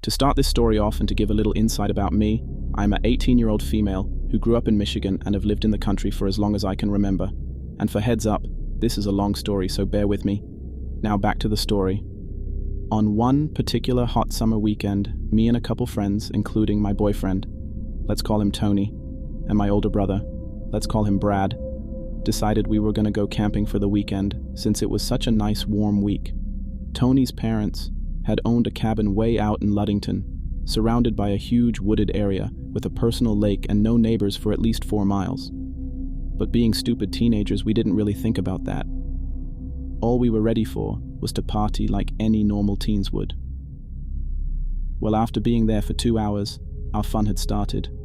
To start this story off and to give a little insight about me, I'm an 18-year-old female who grew up in Michigan and have lived in the country for as long as I can remember. And for heads up, this is a long story, so bear with me. Now back to the story. On one particular hot summer weekend, me and a couple friends, including my boyfriend, let's call him Tony, and my older brother, let's call him Brad, decided we were going to go camping for the weekend since it was such a nice warm week. Tony's parents had owned a cabin way out in Ludington, surrounded by a huge wooded area with a personal lake and no neighbors for at least 4 miles. But being stupid teenagers, we didn't really think about that. All we were ready for was to party like any normal teens would. Well, after being there for 2 hours, our fun had started.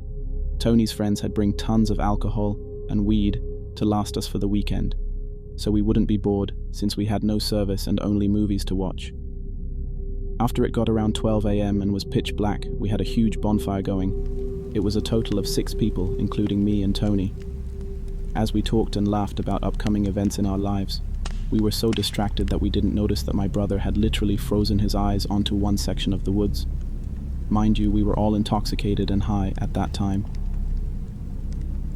Tony's friends had bring tons of alcohol and weed to last us for the weekend, so we wouldn't be bored since we had no service and only movies to watch. After it got around 12 a.m. and was pitch black, we had a huge bonfire going. It was a total of 6 people, including me and Tony. As we talked and laughed about upcoming events in our lives, we were so distracted that we didn't notice that my brother had literally frozen his eyes onto one section of the woods. Mind you, we were all intoxicated and high at that time.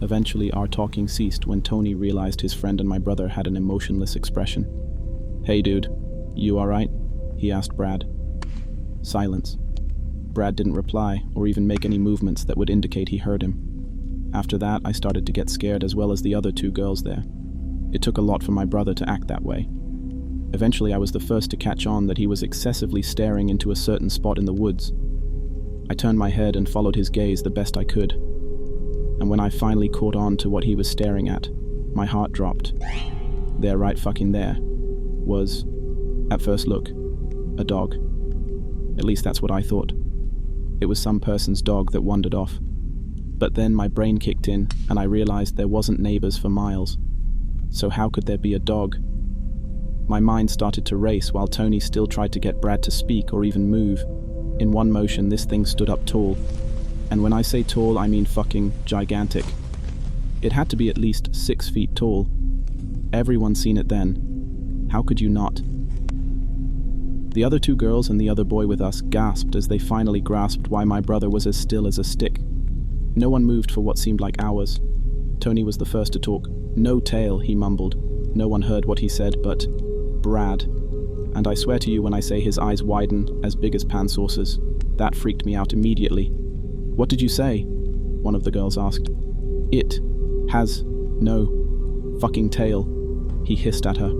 Eventually, our talking ceased when Tony realized his friend and my brother had an emotionless expression. "Hey dude, you alright?" he asked Brad. Silence. Brad didn't reply or even make any movements that would indicate he heard him. After that, I started to get scared as well as the other 2 girls there. It took a lot for my brother to act that way. Eventually, I was the first to catch on that he was excessively staring into a certain spot in the woods. I turned my head and followed his gaze the best I could. And when I finally caught on to what he was staring at, my heart dropped. There, right fucking there, was, at first look, a dog. At least that's what I thought. It was some person's dog that wandered off. But then my brain kicked in and I realized there wasn't neighbors for miles. So how could there be a dog? My mind started to race while Tony still tried to get Brad to speak or even move. In one motion, this thing stood up tall. And when I say tall, I mean fucking gigantic. It had to be at least 6 feet tall. Everyone seen it then. How could you not? The other 2 girls and the other boy with us gasped as they finally grasped why my brother was as still as a stick. No one moved for what seemed like hours. Tony was the first to talk. "No tail," he mumbled. No one heard what he said, but Brad. And I swear to you when I say his eyes widened as big as pan saucers. That freaked me out immediately. "What did you say?" one of the girls asked. "It has no fucking tail," he hissed at her.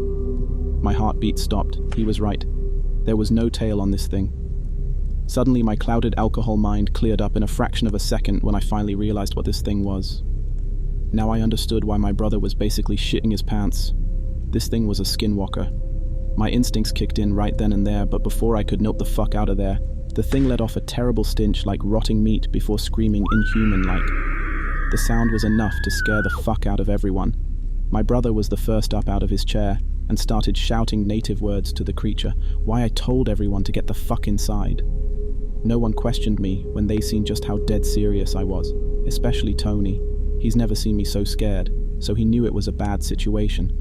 My heartbeat stopped. He was right. There was no tail on this thing. Suddenly, my clouded alcohol mind cleared up in a fraction of a second when I finally realized what this thing was. Now I understood why my brother was basically shitting his pants. This thing was a skinwalker. My instincts kicked in right then and there, but before I could nope the fuck out of there, the thing let off a terrible stench like rotting meat before screaming inhuman-like. The sound was enough to scare the fuck out of everyone. My brother was the first up out of his chair and started shouting native words to the creature, why I told everyone to get the fuck inside. No one questioned me when they seen just how dead serious I was, especially Tony. He's never seen me so scared, so he knew it was a bad situation.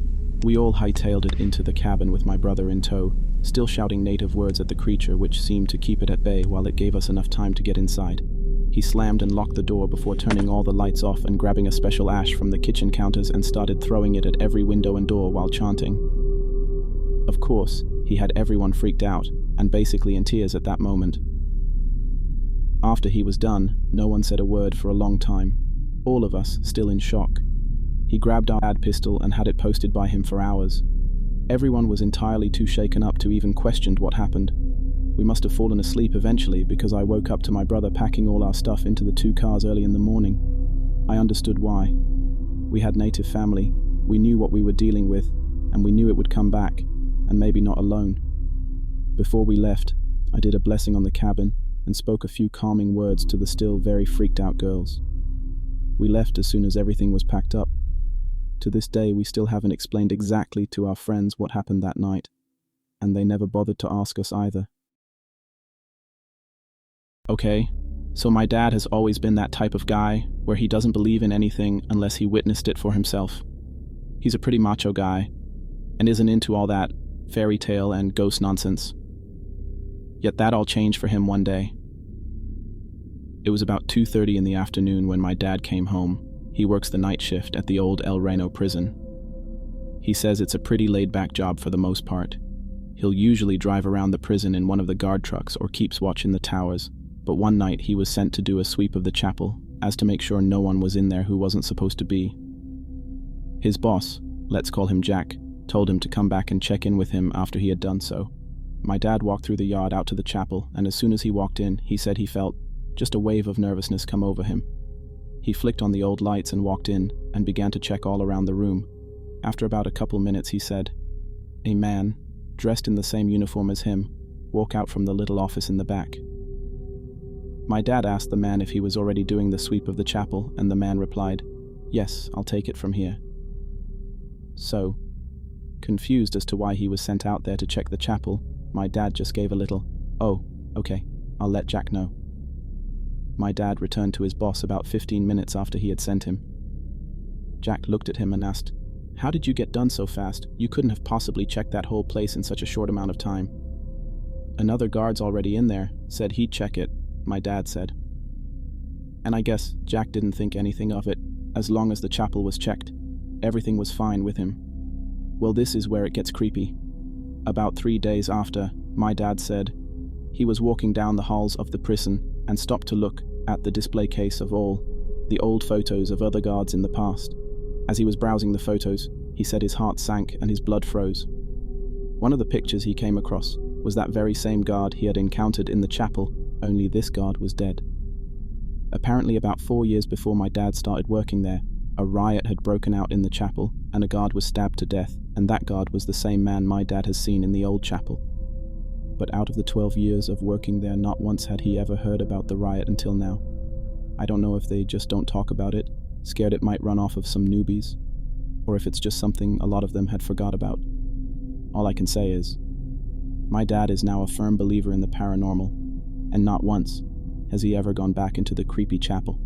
We all hightailed it into the cabin with my brother in tow, still shouting native words at the creature, which seemed to keep it at bay while it gave us enough time to get inside. He slammed and locked the door before turning all the lights off and grabbing a special ash from the kitchen counters and started throwing it at every window and door while chanting. Of course, he had everyone freaked out and basically in tears at that moment. After he was done, no one said a word for a long time, all of us still in shock. He grabbed our ad pistol and had it posted by him for hours. Everyone was entirely too shaken up to even question what happened. We must have fallen asleep eventually because I woke up to my brother packing all our stuff into the 2 cars early in the morning. I understood why. We had native family, we knew what we were dealing with, and we knew it would come back, and maybe not alone. Before we left, I did a blessing on the cabin and spoke a few calming words to the still very freaked out girls. We left as soon as everything was packed up. To this day, we still haven't explained exactly to our friends what happened that night, and they never bothered to ask us either. Okay, so my dad has always been that type of guy where he doesn't believe in anything unless he witnessed it for himself. He's a pretty macho guy, and isn't into all that fairy tale and ghost nonsense. Yet that all changed for him one day, It was about 2:30 in the afternoon when my dad came home. He works the night shift at the old El Reno prison. He says it's a pretty laid-back job for the most part. He'll usually drive around the prison in one of the guard trucks or keeps watch in the towers, but one night he was sent to do a sweep of the chapel, as to make sure no one was in there who wasn't supposed to be. His boss, let's call him Jack, told him to come back and check in with him after he had done so. My dad walked through the yard out to the chapel, and as soon as he walked in, he said he felt just a wave of nervousness come over him. He flicked on the old lights and walked in and began to check all around the room. After about a couple minutes, he said, "A man, dressed in the same uniform as him, walked out from the little office in the back." My dad asked the man if he was already doing the sweep of the chapel, and the man replied, "Yes, I'll take it from here." So, confused as to why he was sent out there to check the chapel, my dad just gave a little, "Oh, okay, I'll let Jack know." My dad returned to his boss about 15 minutes after he had sent him. Jack looked at him and asked, "How did you get done so fast? You couldn't have possibly checked that whole place in such a short amount of time." "Another guard's already in there, said he'd check it," my dad said. And I guess Jack didn't think anything of it. As long as the chapel was checked, everything was fine with him. Well, this is where it gets creepy. About 3 days after, my dad said he was walking down the halls of the prison and stopped to look at the display case of all the old photos of other guards in the past. As he was browsing the photos, he said his heart sank and his blood froze. One of the pictures he came across was that very same guard he had encountered in the chapel, only this guard was dead. Apparently about 4 years before my dad started working there, a riot had broken out in the chapel and a guard was stabbed to death, and that guard was the same man my dad has seen in the old chapel. But out of the 12 years of working there, not once had he ever heard about the riot until now. I don't know if they just don't talk about it, scared it might run off of some newbies, or if it's just something a lot of them had forgot about. All I can say is, my dad is now a firm believer in the paranormal, and not once has he ever gone back into the creepy chapel.